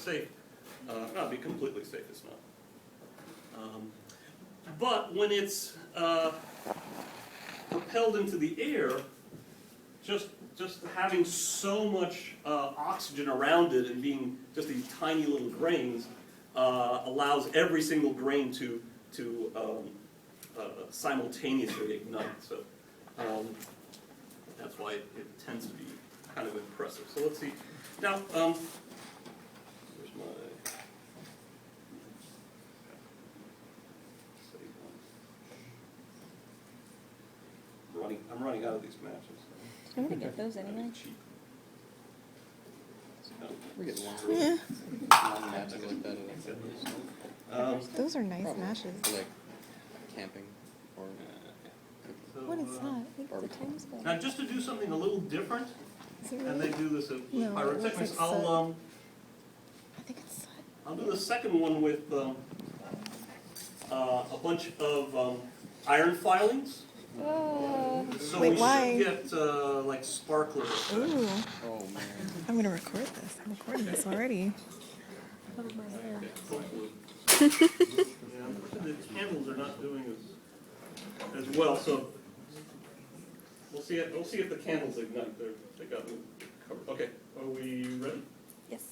safe. Not be completely safe, it's not. But when it's propelled into the air, just having so much oxygen around it and being just these tiny little grains allows every single grain to simultaneously ignite. So that's why it tends to be kind of impressive. So let's see. Now, where's my... I'm running out of these matches. I'm gonna get those anyway. Cheap. We get long, Yeah. long matches like that. Those are nice Probably. mashes. For like camping or What is that? I think it's a tennis ball. Now, just to do something a little different, Is it and really? they do this at No, it Pyrotechnics, looks like I'll I think it's soot. I'll do the second one with a bunch of iron filings. Oh. So Wait, we why? should get like sparkler effect. Ooh. oh man. I'm gonna record this. I'm recording this already. Out of my hair. Hopefully. Yeah, unfortunately, the candles are not doing as well. So we'll see. We'll see if the candles ignite. They got me covered. Okay, are we ready? Yes.